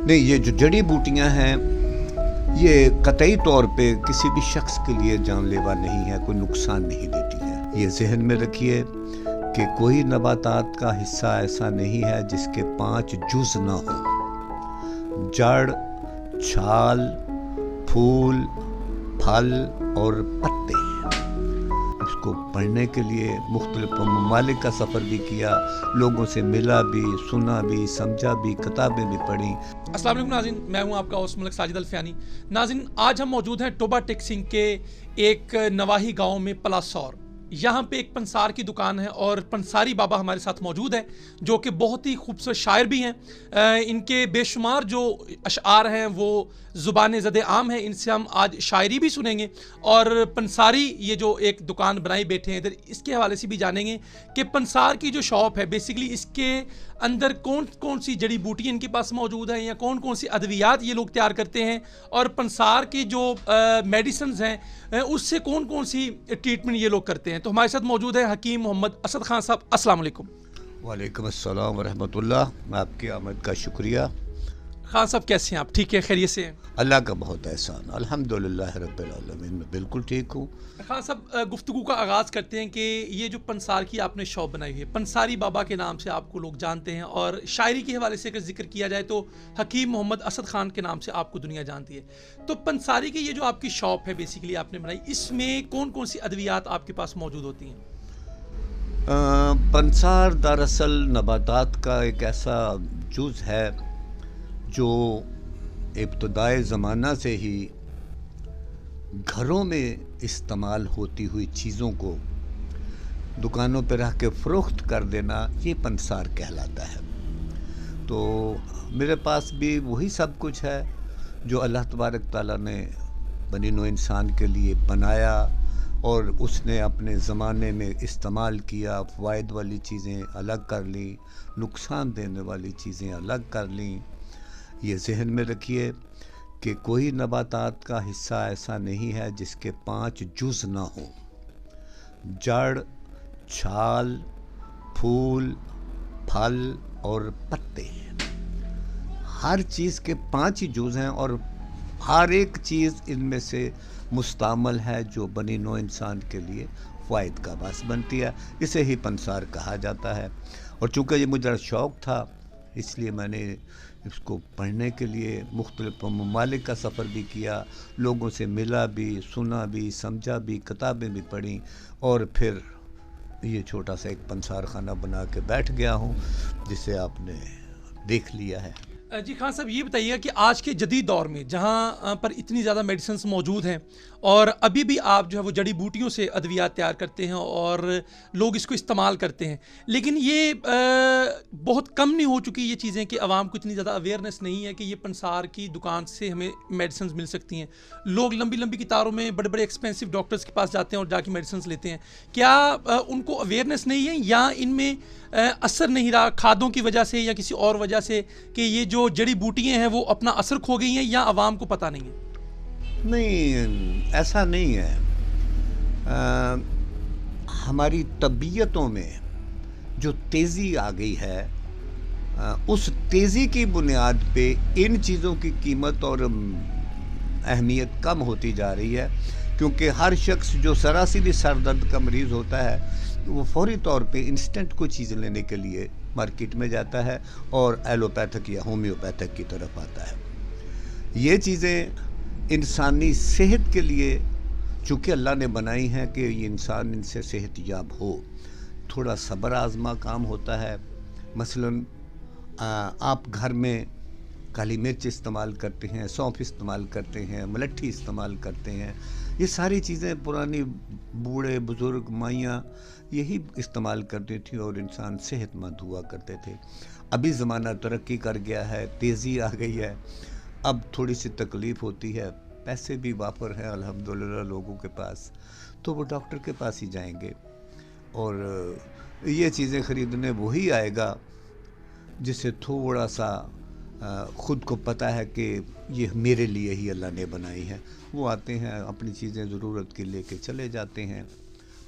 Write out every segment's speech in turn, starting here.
नहीं, ये जो जड़ी बूटियां हैं ये कतई तौर पे किसी भी शख्स के लिए जानलेवा नहीं है, कोई नुकसान नहीं देती है। ये जहन में रखिए कि कोई नबातात का हिस्सा ऐसा नहीं है जिसके 5 जुज़ ना हो। जड़, छाल, फूल, फल और पत्ते। इसको पढ़ने के लिए मुख्तलिफ ममालिक का सफ़र भी किया, लोगों से मिला भी, सुना भी, समझा भी, किताबें भी पढ़ी। अस्सलाम वालेकुम नाज़रीन, मैं हूं आपका होस्ट मलिक साजिद अल्फियानी। नाज़रीन, आज हम मौजूद हैं टोबा टेक सिंह के एक नवाही गांव में पलासौर। यहाँ पे एक पंसार की दुकान है और पंसारी बाबा हमारे साथ मौजूद हैं, जो कि बहुत ही खूबसूरत शायर भी हैं। इनके बेशुमार जो अशआर हैं वो ज़ुबान ज़द आम है। इनसे हम आज शायरी भी सुनेंगे और पंसारी ये जो एक दुकान बनाई बैठे हैं इधर, इसके हवाले से भी जानेंगे कि पंसार की जो शॉप है बेसिकली इसके अंदर कौन कौन सी जड़ी बूटियाँ इनके पास मौजूद हैं या कौन कौन सी अद्वियात ये लोग तैयार करते हैं, और पंसार की जो मेडिसिन्स हैं उससे कौन कौन सी ट्रीटमेंट ये लोग करते हैं। तो हमारे साथ मौजूद है हकीम मोहम्मद असद खान साहब। अस्सलाम वालेकुम। वालेकुम अस्सलाम वरहमतुल्लाह। आपकी आमद का शुक्रिया। खान साहब कैसे हैं आप? ठीक है, खैरियत से हैं? अल्लाह का बहुत एहसान, अल्हम्दुलिल्लाह रब्बिल आलमीन, मैं बिल्कुल ठीक हूँ। खान साहब, गुफ्तगू का आगाज़ करते हैं कि ये जो पंसार की आपने शॉप बनाई हुई है, पंसारी बाबा के नाम से आपको लोग जानते हैं, और शायरी के हवाले से अगर जिक्र किया जाए तो हकीम मोहम्मद असद खान के नाम से आपको दुनिया जानती है। तो पंसारी की ये जो आपकी शॉप है बेसिकली आपने बनाई, इसमें कौन कौन सी अद्वियात आपके पास मौजूद होती हैं? पंसार दरअसल नबातात का एक ऐसा जुज़ है जो इब्तदाए ज़माना से ही घरों में इस्तेमाल होती हुई चीज़ों को दुकानों पर रख के फ़रोख्त कर देना, ये पंसार कहलाता है। तो मेरे पास भी वही सब कुछ है जो अल्लाह तबारक ताला ने बनी नौ इंसान के लिए बनाया और उसने अपने ज़माने में इस्तेमाल किया। फ़वाइद वाली चीज़ें अलग कर ली, नुकसान देने वाली चीज़ें अलग कर ली। ये जहन में रखिए कि कोई नबातात का हिस्सा ऐसा नहीं है जिसके 5 जुज़ ना हो। जड़, छाल, फूल, फल और पत्ते, हर चीज़ के 5 ही जुज़ हैं और हर एक चीज़ इनमें से मुस्तामल है जो बनी नौ इंसान के लिए फ़ायद का बास बनती है। इसे ही पंसार कहा जाता है। और चूँकि ये मुझे शौक़ था इसलिए मैंने इसको पढ़ने के लिए मुख्तलिफ ममालिक का सफ़र भी किया, लोगों से मिला भी, सुना भी, समझा भी, किताबें भी पढ़ी, और फिर ये छोटा सा एक पंसार खाना बना के बैठ गया हूँ जिसे आपने देख लिया है। जी खान साहब, ये बताइए कि आज के जदीद दौर में जहाँ पर इतनी ज़्यादा मेडिसिन्स मौजूद हैं और अभी भी आप जो है वो जड़ी बूटियों से अद्वियात तैयार करते हैं और लोग इसको इस्तेमाल करते हैं, लेकिन ये बहुत कम नहीं हो चुकी ये चीज़ें कि आवाम को इतनी ज़्यादा अवेयरनेस नहीं है कि ये पंसार की दुकान से हमें मेडिसिन्स मिल सकती हैं। लोग लंबी लंबी कतारों में बड़े बड़े एक्सपेंसिव डॉक्टर्स के पास जाते हैं और जाके मेडिसिन्स लेते हैं। क्या उनको अवेयरनेस नहीं है या इनमें असर नहीं रहा खादों की वजह से या किसी और वजह से कि ये जो जड़ी बूटियाँ हैं वो अपना असर खो गई हैं, या आवाम को पता नहीं है? नहीं, ऐसा नहीं है। हमारी तबीयतों में जो तेज़ी आ गई है उस तेज़ी की बुनियाद पे इन चीज़ों की कीमत और अहमियत कम होती जा रही है, क्योंकि हर शख्स जो सरासरी सर दर्द का मरीज़ होता है वो फौरी तौर पे इंस्टेंट कोई चीज़ लेने के लिए मार्केट में जाता है और एलोपैथिक या होम्योपैथिक की तरफ आता है। ये चीज़ें इंसानी सेहत के लिए चूँकि अल्लाह ने बनाई हैं कि ये इंसान इनसे सेहतयाब हो, थोड़ा सब्र आज़मा काम होता है। मसलन आप घर में काली मिर्च इस्तेमाल करते हैं, सौंफ इस्तेमाल करते हैं, मलट्ठी इस्तेमाल करते हैं। ये सारी चीज़ें पुरानी बूढ़े बुज़ुर्ग माइयाँ यही इस्तेमाल करती थी और इंसान सेहतमंद हुआ करते थे। अभी ज़माना तरक्की कर गया है, तेज़ी आ गई है, अब थोड़ी सी तकलीफ़ होती है, पैसे भी वापर हैं अल्हम्दुलिल्लाह लोगों के पास, तो वो डॉक्टर के पास ही जाएंगे और ये चीज़ें ख़रीदने वही आएगा जिसे थोड़ा सा ख़ुद को पता है कि ये मेरे लिए ही अल्लाह ने बनाई है। वो आते हैं, अपनी चीज़ें ज़रूरत की लेके चले जाते हैं,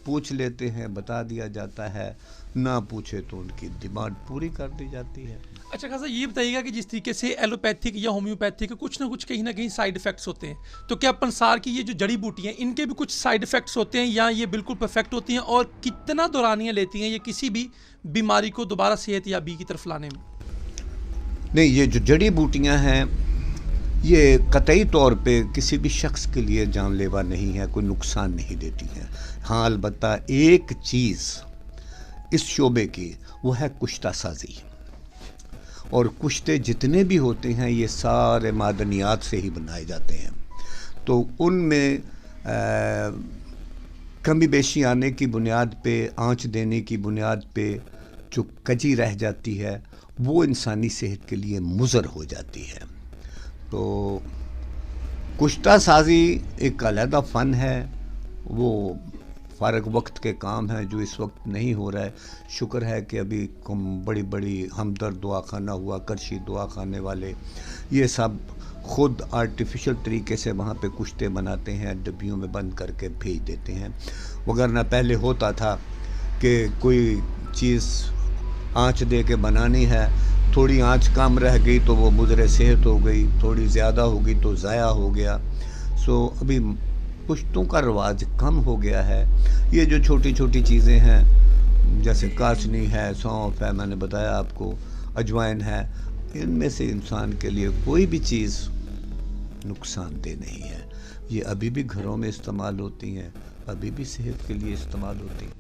पूछ लेते हैं, बता दिया जाता है, ना पूछे तो उनकी डिमांड पूरी कर दी जाती है। अच्छा खासा ये बताइएगा कि जिस तरीके से एलोपैथिक या होम्योपैथिक कुछ ना कुछ कहीं ना कहीं साइड इफेक्ट्स होते हैं, तो क्या पंसार की ये जो जड़ी बूटियाँ हैं इनके भी कुछ साइड इफेक्ट्स होते हैं या ये बिल्कुल परफेक्ट होती हैं, और कितना दौरानियाँ लेती हैं ये किसी भी बीमारी को दोबारा सेहत याबी की तरफ लाने में? नहीं, ये जो जड़ी बूटियां हैं ये कतई तौर पे किसी भी शख्स के लिए जानलेवा नहीं है, कोई नुकसान नहीं देती हैं। हाँ, अलबत्ता एक चीज़ इस शोबे की वो है कुश्ता साजी, और कुश्ते जितने भी होते हैं ये सारे मादनियात से ही बनाए जाते हैं, तो उनमें कमी बेशी आने की बुनियाद पे, आंच देने की बुनियाद पे जो कजी रह जाती है वो इंसानी सेहत के लिए मुज़र हो जाती है। तो कुश्ता साजी एक अलहदा फ़न है, वो फ़ारग वक्त के काम है जो इस वक्त नहीं हो रहा है। शुक्र है कि अभी बड़ी बड़ी हमदर्द दुआ खाना हुआ, करशी दुआ खाने वाले, ये सब ख़ुद आर्टिफिशियल तरीके से वहाँ पे कुश्ते बनाते हैं, डब्बियों में बंद करके भेज देते हैं। वगरना पहले होता था कि कोई चीज़ आँच दे के बनानी है, थोड़ी आँच कम रह गई तो वो मुज़र सेहत हो गई, थोड़ी ज़्यादा हो गई तो ज़ाया हो गया। सो अभी कुश्तों का रवाज कम हो गया है। ये जो छोटी छोटी चीज़ें हैं जैसे काचनी है, सौंफ है, मैंने बताया आपको, अजवाइन है, इनमें से इंसान के लिए कोई भी चीज़ नुकसानदेह नहीं है। ये अभी भी घरों में इस्तेमाल होती हैं, अभी भी सेहत के लिए इस्तेमाल होती हैं।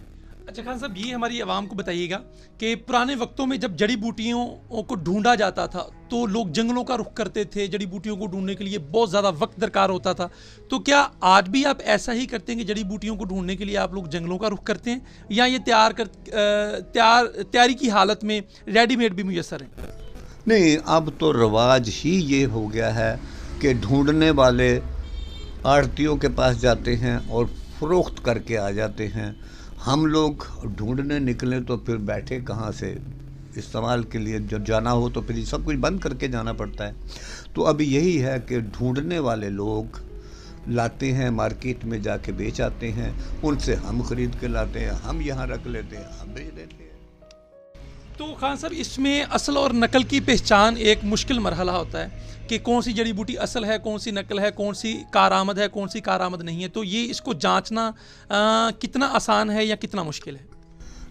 अच्छा खान साहब, ये हमारी आवाम को बताइएगा कि पुराने वक्तों में जब जड़ी बूटियों को ढूंढा जाता था तो लोग जंगलों का रुख करते थे, जड़ी बूटियों को ढूंढने के लिए बहुत ज़्यादा वक्त दरकार होता था। तो क्या आज भी आप ऐसा ही करते हैं कि जड़ी बूटियों को ढूंढने के लिए आप लोग जंगलों का रुख करते हैं, या ये तैयारी की हालत में रेडीमेड भी मुयसर हैं? नहीं, अब तो रवाज ही ये हो गया है कि ढूंढने वाले आड़तियों के पास जाते हैं और फ़रोख्त करके आ जाते हैं। हम लोग ढूंढने निकले तो फिर बैठे कहाँ से, इस्तेमाल के लिए जब जाना हो तो फिर सब कुछ बंद करके जाना पड़ता है। तो अभी यही है कि ढूंढने वाले लोग लाते हैं, मार्केट में जाके बेच आते हैं, उनसे हम ख़रीद के लाते हैं, हम यहाँ रख लेते हैं, हम बेच देते हैं। तो खान साहब, इसमें असल और नकल की पहचान एक मुश्किल मरहला होता है कि कौन सी जड़ी बूटी असल है, कौन सी नकल है, कौन सी कारआमद है, कौन सी कारआमद नहीं है। तो ये इसको जांचना कितना आसान है या कितना मुश्किल है?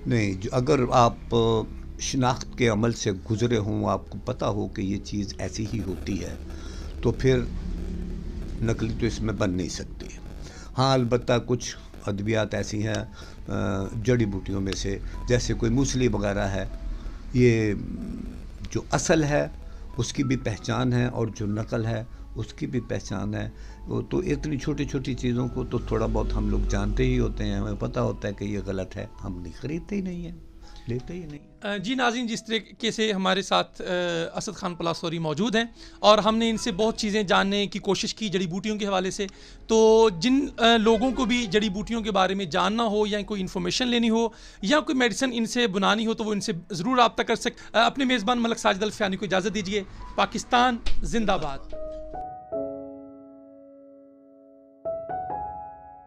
नहीं, अगर आप शिनाख्त के अमल से गुज़रे हों, आपको पता हो कि ये चीज़ ऐसी ही होती है, तो फिर नकली तो इसमें बन नहीं सकती। हाँ, अलबत्ता कुछ अद्वियात ऐसी हैं जड़ी बूटियों में से, जैसे कोई मूसली वगैरह है, ये जो असल है उसकी भी पहचान है और जो नकल है उसकी भी पहचान है। वो तो इतनी छोटी छोटी चीज़ों को तो थोड़ा बहुत हम लोग जानते ही होते हैं, हमें पता होता है कि ये गलत है, हम नहीं ख़रीदते ही नहीं हैं, लेते ही नहीं। जी नाज़रीन, जिस तरीके से हमारे साथ असद खान पलासौरी मौजूद हैं और हमने इनसे बहुत चीज़ें जानने की कोशिश की जड़ी बूटियों के हवाले से, तो जिन लोगों को भी जड़ी बूटियों के बारे में जानना हो या कोई इन्फॉर्मेशन लेनी हो या कोई मेडिसिन इनसे बुनानी हो तो वो इनसे ज़रूर रब्ता कर सकते। अपने मेज़बान मलक साजिद अल फ़यानी को इजाज़त दीजिए। पाकिस्तान जिंदाबाद।